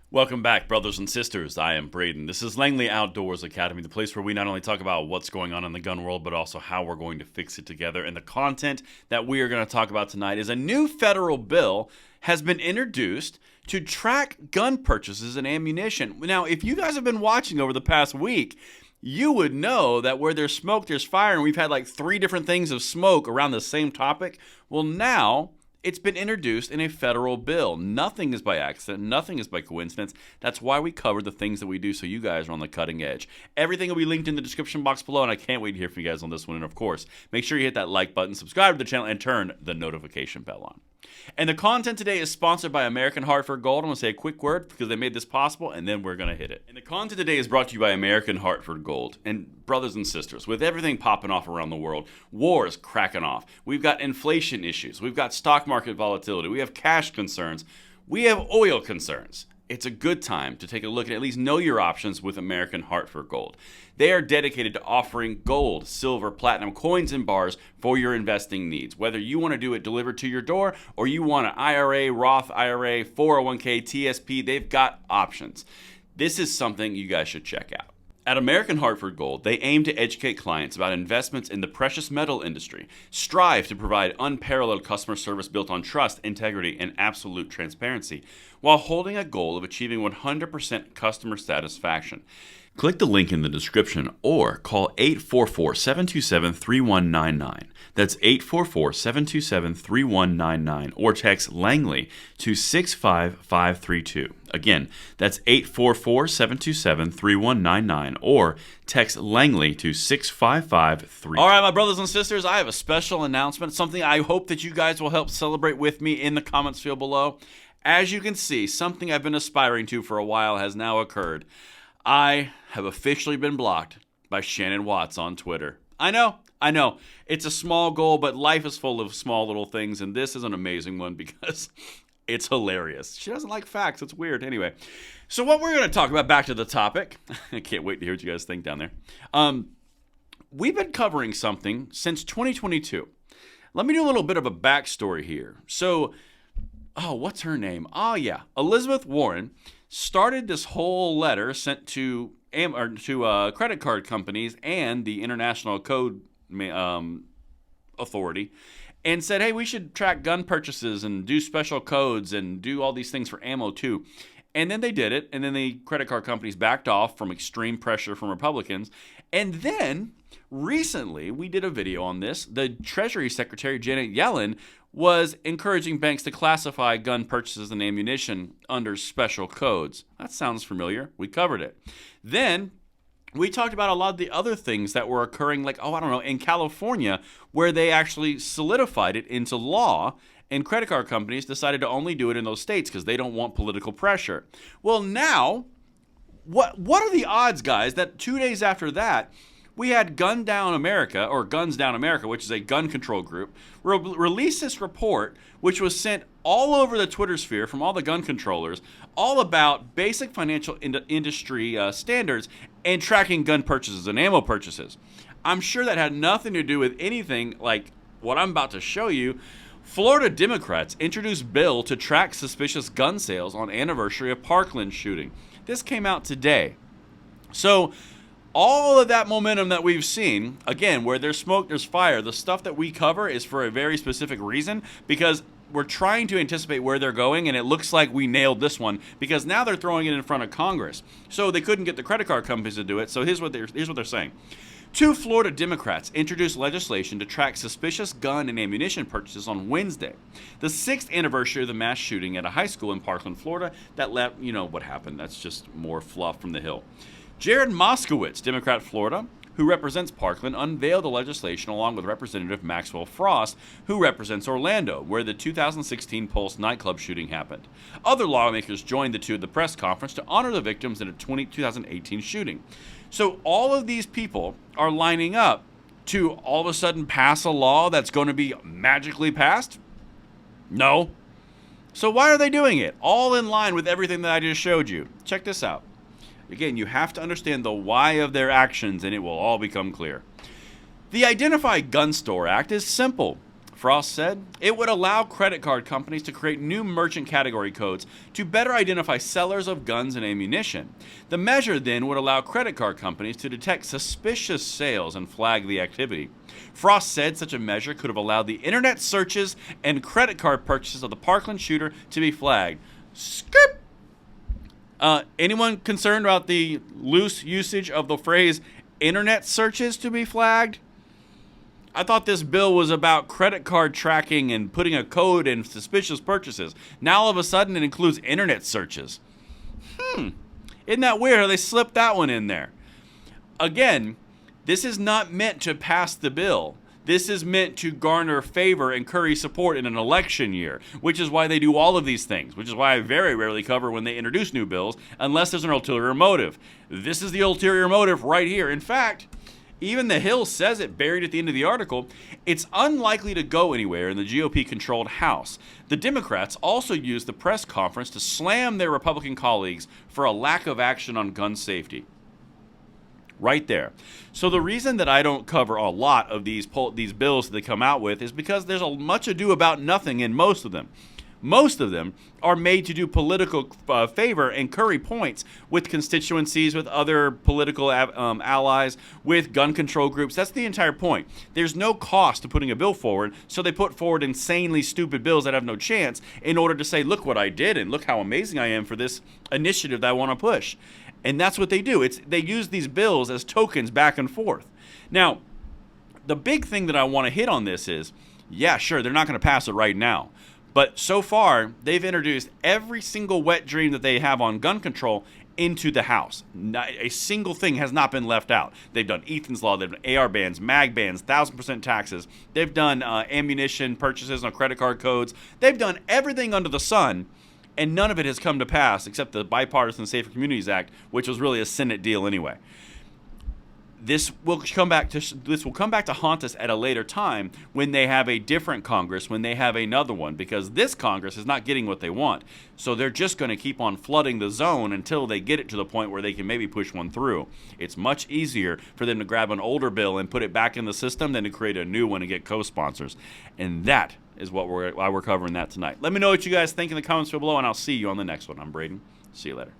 Welcome back, brothers and sisters. I am Braden. This is Langley Outdoors Academy, the place where we not only talk about what's going on in the gun world, but also how we're going to fix it together. And the content that we are going to talk about tonight is a new federal bill has been introduced to track gun purchases and ammunition. Now, if you guys have been watching over the past week, you would know that where there's smoke, there's fire, and we've had like 3 different things of smoke around the same topic. Well, now it's been introduced in a federal bill. Nothing is by accident. Nothing is by coincidence. That's why we cover the things that we do so you guys are on the cutting edge. Everything will be linked in the description box below, and I can't wait to hear from you guys on this one. And of course, make sure you hit that like button, subscribe to the channel, and turn the notification bell on. And the content today is sponsored by American Hartford Gold. I'm going to say a quick word because they made this possible, and then we're going to hit it. And the content today is brought to you by American Hartford Gold. And brothers and sisters, with everything popping off around the world, wars cracking off, we've got inflation issues, we've got stock market volatility, we have cash concerns, we have oil concerns. It's a good time to take a look and at least know your options with American Hartford Gold. They are dedicated to offering gold, silver, platinum, coins, and bars for your investing needs. Whether you want to do it delivered to your door or you want an IRA, Roth IRA, 401k, TSP, they've got options. This is something you guys should check out. At American Hartford Gold, they aim to educate clients about investments in the precious metal industry, strive to provide unparalleled customer service built on trust, integrity, and absolute transparency, while holding a goal of achieving 100% customer satisfaction. Click the link in the description or call 844-727-3199. That's 844-727-3199 or text Langley to 65532. Again, that's 844-727-3199 or text Langley to 65532. All right, my brothers and sisters, I have a special announcement, something I hope that you guys will help celebrate with me in the comments field below. As you can see, something I've been aspiring to for a while has now occurred. I have officially been blocked by Shannon Watts on Twitter. I know. It's a small goal, but life is full of small little things, and this is an amazing one because it's hilarious. She doesn't like facts. It's weird. Anyway, so what we're going to talk about, back to the topic. I can't wait to hear what you guys think down there. We've been covering something since 2022. Let me do a little bit of a backstory here. So, what's her name? Elizabeth Warren started this whole letter sent to credit card companies and the International Code Authority and said, hey, we should track gun purchases and do special codes and do all these things for ammo too. And then they did it, and then the credit card companies backed off from extreme pressure from Republicans. And then recently, we did a video on this. The Treasury Secretary, Janet Yellen, was encouraging banks to classify gun purchases and ammunition under special codes. That sounds familiar. We covered it. Then we talked about a lot of the other things that were occurring, like, in California, where they actually solidified it into law, and credit card companies decided to only do it in those states because they don't want political pressure. Well, now, what are the odds, guys, that 2 days after that, we had Guns Down America, which is a gun control group, release this report, which was sent all over the Twitter sphere from all the gun controllers, all about basic financial industry standards and tracking gun purchases and ammo purchases. I'm sure that had nothing to do with anything like what I'm about to show you. Florida Democrats introduced bill to track suspicious gun sales on anniversary of Parkland shooting. This came out today. So all of that momentum that we've seen, again, where there's smoke, there's fire. The stuff that we cover is for a very specific reason because we're trying to anticipate where they're going, and it looks like we nailed this one because now they're throwing it in front of Congress. So they couldn't get the credit card companies to do it, so here's what they're saying. 2 Florida Democrats introduced legislation to track suspicious gun and ammunition purchases on Wednesday, the 6th anniversary of the mass shooting at a high school in Parkland, Florida. That left, what happened. That's just more fluff from the Hill. Jared Moskowitz, Democrat Florida, who represents Parkland, unveiled the legislation along with Representative Maxwell Frost, who represents Orlando, where the 2016 Pulse nightclub shooting happened. Other lawmakers joined the two at the press conference to honor the victims in a 2018 shooting. So all of these people are lining up to all of a sudden pass a law that's going to be magically passed? No. So why are they doing it? All in line with everything that I just showed you. Check this out. Again, you have to understand the why of their actions, and it will all become clear. The Identify Gun Store Act is simple. Frost said it would allow credit card companies to create new merchant category codes to better identify sellers of guns and ammunition. The measure then would allow credit card companies to detect suspicious sales and flag the activity. Frost said such a measure could have allowed the internet searches and credit card purchases of the Parkland shooter to be flagged. Skip! Anyone concerned about the loose usage of the phrase internet searches to be flagged? I thought this bill was about credit card tracking and putting a code in suspicious purchases. Now all of a sudden it includes internet searches. Isn't that weird how they slipped that one in there? Again, this is not meant to pass the bill. This is meant to garner favor and curry support in an election year, which is why they do all of these things, which is why I very rarely cover when they introduce new bills, unless there's an ulterior motive. This is the ulterior motive right here. In fact, even The Hill says it buried at the end of the article. It's unlikely to go anywhere in the GOP-controlled House. The Democrats also used the press conference to slam their Republican colleagues for a lack of action on gun safety. Right there. So the reason that I don't cover a lot of these bills that they come out with is because there's a much ado about nothing in most of them. Most of them are made to do political favor and curry points with constituencies, with other political allies, with gun control groups. That's the entire point. There's no cost to putting a bill forward, so they put forward insanely stupid bills that have no chance in order to say, look what I did and look how amazing I am for this initiative that I want to push. And that's what they do. They use these bills as tokens back and forth. Now, the big thing that I want to hit on this is, yeah, sure, they're not going to pass it right now. But so far, they've introduced every single wet dream that they have on gun control into the House. Not a single thing has not been left out. They've done Ethan's Law, they've done AR bans, mag bans, 1,000% taxes. They've done ammunition purchases on credit card codes. They've done everything under the sun, and none of it has come to pass except the Bipartisan Safer Communities Act, which was really a Senate deal anyway. This will come back to haunt us at a later time when they have a different Congress, when they have another one, because this Congress is not getting what they want. So they're just going to keep on flooding the zone until they get it to the point where they can maybe push one through. It's much easier for them to grab an older bill and put it back in the system than to create a new one and get co-sponsors. And that is why we're covering that tonight. Let me know what you guys think in the comments below, and I'll see you on the next one. I'm Braden. See you later.